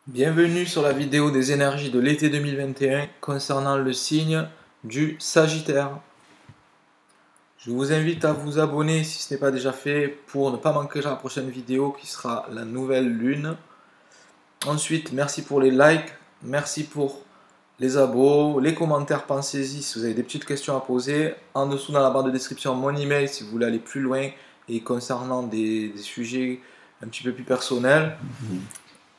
Bienvenue sur la vidéo des énergies de l'été 2021 concernant le signe du Sagittaire. Je vous invite à vous abonner si ce n'est pas déjà fait pour ne pas manquer la prochaine vidéo qui sera la nouvelle lune. Ensuite, merci pour les likes, merci pour les abos, les commentaires, pensez-y si vous avez des petites questions à poser. En dessous dans la barre de description, mon email si vous voulez aller plus loin et concernant des sujets un petit peu plus personnels.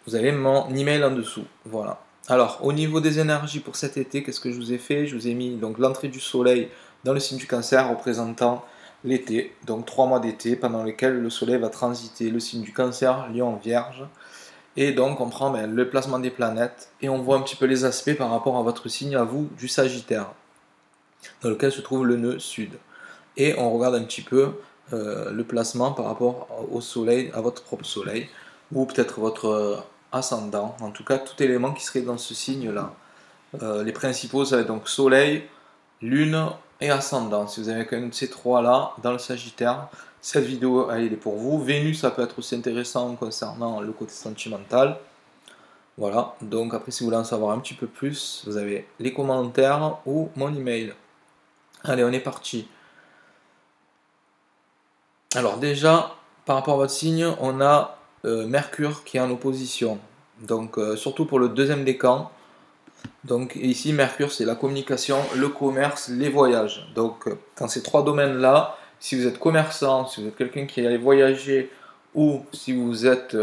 Vous avez mon email en dessous. Voilà. Alors, au niveau des énergies pour cet été, qu'est-ce que je vous ai fait? Je vous ai mis donc l'entrée du soleil dans le signe du cancer représentant l'été, donc 3 mois d'été pendant lesquels le soleil va transiter le signe du cancer, lion, vierge. Et donc on prend le placement des planètes et on voit un petit peu les aspects par rapport à votre signe, à vous, du Sagittaire, dans lequel se trouve le nœud sud. Et on regarde un petit peu le placement par rapport au soleil, à votre propre soleil, ou peut-être votre ascendant, en tout cas tout élément qui serait dans ce signe-là. Les principaux, ça va être donc soleil, lune et ascendant. Si vous avez qu'un de ces trois-là dans le Sagittaire, cette vidéo elle est pour vous. Vénus, ça peut être aussi intéressant concernant le côté sentimental. Voilà, donc après si vous voulez en savoir un petit peu plus, vous avez les commentaires ou mon email. Allez, on est parti. Alors déjà, par rapport à votre signe, on a Mercure qui est en opposition. Donc surtout pour le deuxième décan. Donc ici, Mercure, c'est la communication, le commerce, les voyages. Donc dans ces trois domaines-là, si vous êtes commerçant, si vous êtes quelqu'un qui allait voyager ou si vous êtes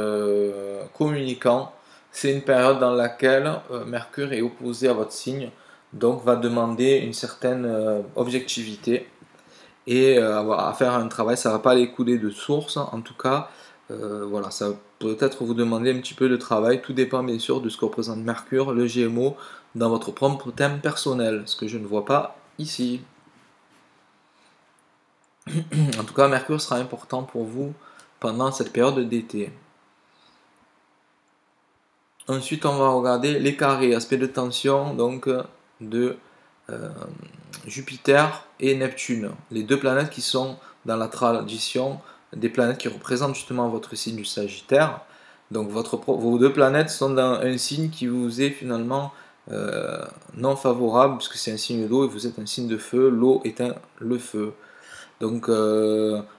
communicant, c'est une période dans laquelle Mercure est opposé à votre signe, donc va demander une certaine objectivité et à faire un travail. Ça ne va pas aller couler de source, en tout cas. Voilà, ça peut être vous demander un petit peu de travail. Tout dépend bien sûr de ce que représente Mercure, le Gémeaux, dans votre propre thème personnel, ce que je ne vois pas ici. En tout cas, Mercure sera important pour vous pendant cette période d'été. Ensuite, on va regarder les carrés, aspect de tension donc de euh, Jupiter et Neptune, les deux planètes qui sont dans la tradition des planètes qui représentent justement votre signe du Sagittaire. Donc vos deux planètes sont dans un signe qui vous est finalement non favorable, puisque c'est un signe d'eau et vous êtes un signe de feu, l'eau éteint le feu. Donc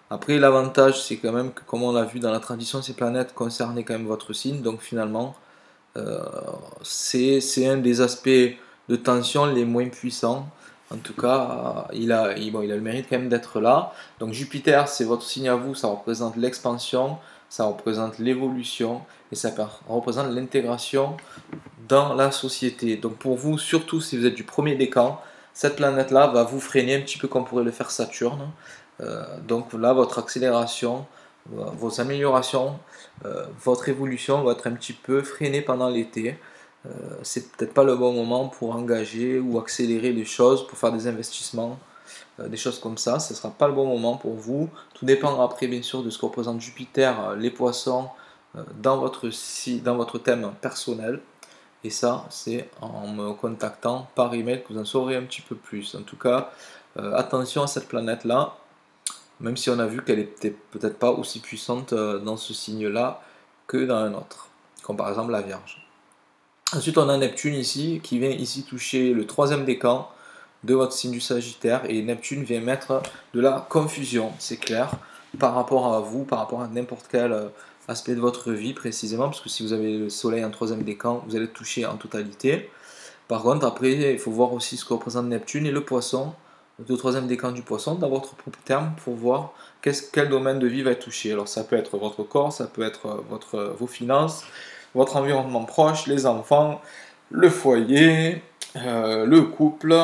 après l'avantage c'est quand même que comme on l'a vu dans la tradition, ces planètes concernaient quand même votre signe, donc finalement euh, c'est un des aspects de tension les moins puissants. En tout cas, il a le mérite quand même d'être là. Donc Jupiter, c'est votre signe à vous, ça représente l'expansion, ça représente l'évolution et ça représente l'intégration dans la société. Donc pour vous, surtout si vous êtes du premier décan, cette planète-là va vous freiner un petit peu comme pourrait le faire Saturne. Donc là, votre accélération, vos améliorations, votre évolution va être un petit peu freinée pendant l'été. C'est peut-être pas le bon moment pour engager ou accélérer les choses, pour faire des investissements, des choses comme ça. Ce ne sera pas le bon moment pour vous. Tout dépend après, bien sûr, de ce que représente Jupiter, les poissons, dans votre thème personnel. Et ça, c'est en me contactant par email que vous en saurez un petit peu plus. En tout cas, attention à cette planète-là, même si on a vu qu'elle était peut-être pas aussi puissante dans ce signe-là que dans un autre, comme par exemple la Vierge. Ensuite, on a Neptune ici, qui vient ici toucher le troisième décan de votre signe du Sagittaire, et Neptune vient mettre de la confusion, c'est clair, par rapport à vous, par rapport à n'importe quel aspect de votre vie précisément, parce que si vous avez le Soleil en troisième décan, vous allez toucher en totalité. Par contre, après, il faut voir aussi ce que représente Neptune et le Poisson, le troisième décan du Poisson, dans votre propre terme, pour voir quel domaine de vie va être touché. Alors ça peut être votre corps, ça peut être vos finances, votre environnement proche, les enfants, le foyer, le couple.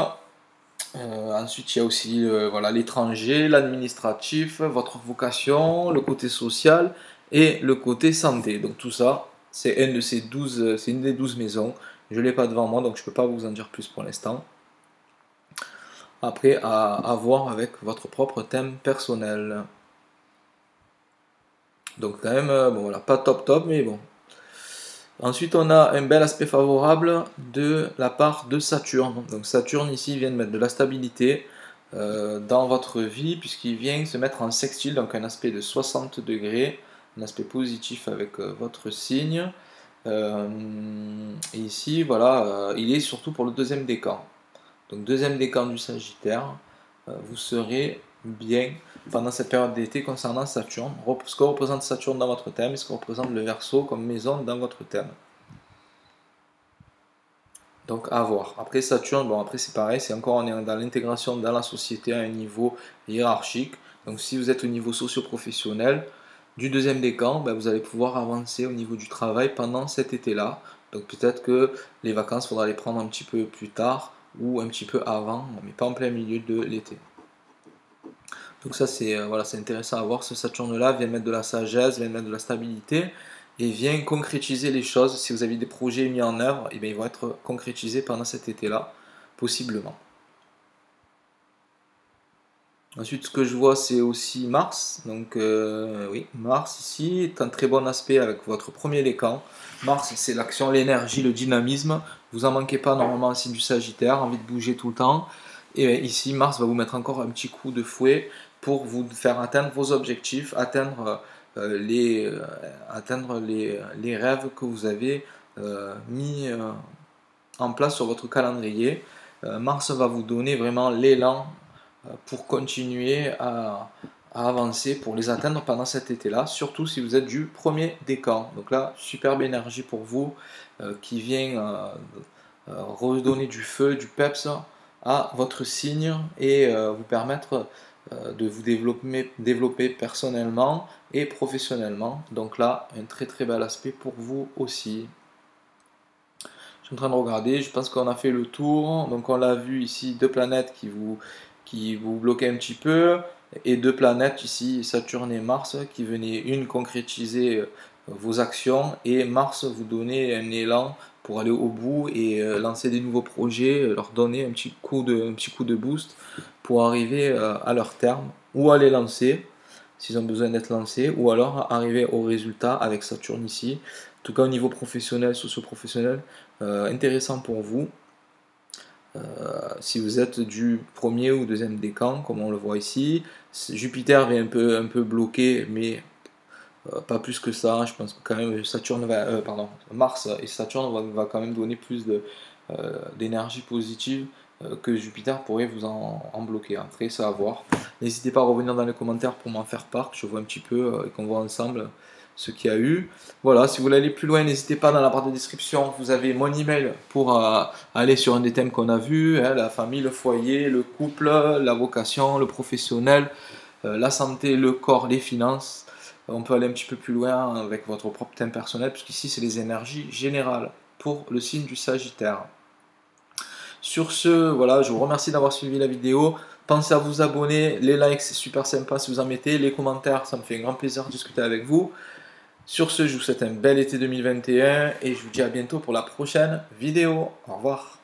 Ensuite, il y a aussi voilà, l'étranger, l'administratif, votre vocation, le côté social et le côté santé. Donc tout ça, c'est c'est une des 12 maisons. Je ne l'ai pas devant moi, donc je ne peux pas vous en dire plus pour l'instant. Après, à voir avec votre propre thème personnel. Donc quand même, bon voilà, pas top top, mais bon. Ensuite, on a un bel aspect favorable de la part de Saturne. Donc Saturne ici vient de mettre de la stabilité dans votre vie, puisqu'il vient se mettre en sextile, donc un aspect de 60 degrés, un aspect positif avec votre signe. Et ici, voilà, il est surtout pour le deuxième décan. Donc deuxième décan du Sagittaire, vous serez bien pendant cette période d'été concernant Saturne. Ce que représente Saturne dans votre thème et ce que représente le Verseau comme maison dans votre thème. Donc à voir. Après Saturne, bon après c'est pareil, c'est encore on est dans l'intégration dans la société à un niveau hiérarchique. Donc si vous êtes au niveau socio-professionnel, du deuxième décan, ben, vous allez pouvoir avancer au niveau du travail pendant cet été-là. Donc peut-être que les vacances, il faudra les prendre un petit peu plus tard ou un petit peu avant, mais pas en plein milieu de l'été. Donc ça c'est voilà, c'est intéressant à voir. Ce Saturne-là vient mettre de la sagesse, vient mettre de la stabilité et vient concrétiser les choses. Si vous avez des projets mis en œuvre, et bien, ils vont être concrétisés pendant cet été-là, possiblement. Ensuite, ce que je vois, c'est aussi Mars. Donc, oui, Mars ici est un très bon aspect avec votre premier décan. Mars, c'est l'action, l'énergie, le dynamisme. Vous en manquez pas normalement, signe du Sagittaire, envie de bouger tout le temps. Et ici, Mars va vous mettre encore un petit coup de fouet pour vous faire atteindre vos objectifs, atteindre les rêves que vous avez mis en place sur votre calendrier. Mars va vous donner vraiment l'élan pour continuer à avancer, pour les atteindre pendant cet été-là, surtout si vous êtes du premier décan. Donc là, superbe énergie pour vous qui vient redonner du feu, du peps à votre signe et vous permettre de vous développer personnellement et professionnellement. Donc là, un très très bel aspect pour vous aussi. Je suis en train de regarder, je pense qu'on a fait le tour. Donc on l'a vu ici, deux planètes qui vous bloquaient un petit peu, et deux planètes ici, Saturne et Mars, qui venaient une concrétiser vos actions, et Mars vous donner un élan pour aller au bout et lancer des nouveaux projets, leur donner un petit coup de boost pour arriver à leur terme, ou à les lancer s'ils ont besoin d'être lancés, ou alors arriver au résultat avec Saturne ici. En tout cas au niveau professionnel, socio-professionnel, intéressant pour vous. Si vous êtes du premier ou deuxième décan, comme on le voit ici, Jupiter vient un peu bloqué, mais pas plus que ça. Je pense que quand même Mars et Saturne va quand même donner plus d'énergie positive que Jupiter pourrait vous en bloquer. Après, c'est à voir. N'hésitez pas à revenir dans les commentaires pour m'en faire part, que je vois un petit peu et qu'on voit ensemble ce qu'il y a eu. Voilà, si vous voulez aller plus loin, n'hésitez pas, dans la barre de description, vous avez mon email pour aller sur un des thèmes qu'on a vu, hein, la famille, le foyer, le couple, la vocation, le professionnel, la santé, le corps, les finances. On peut aller un petit peu plus loin avec votre propre thème personnel, puisqu'ici c'est les énergies générales pour le signe du Sagittaire. Sur ce, voilà, je vous remercie d'avoir suivi la vidéo. Pensez à vous abonner, les likes c'est super sympa si vous en mettez, les commentaires ça me fait un grand plaisir de discuter avec vous. Sur ce, je vous souhaite un bel été 2021 et je vous dis à bientôt pour la prochaine vidéo. Au revoir.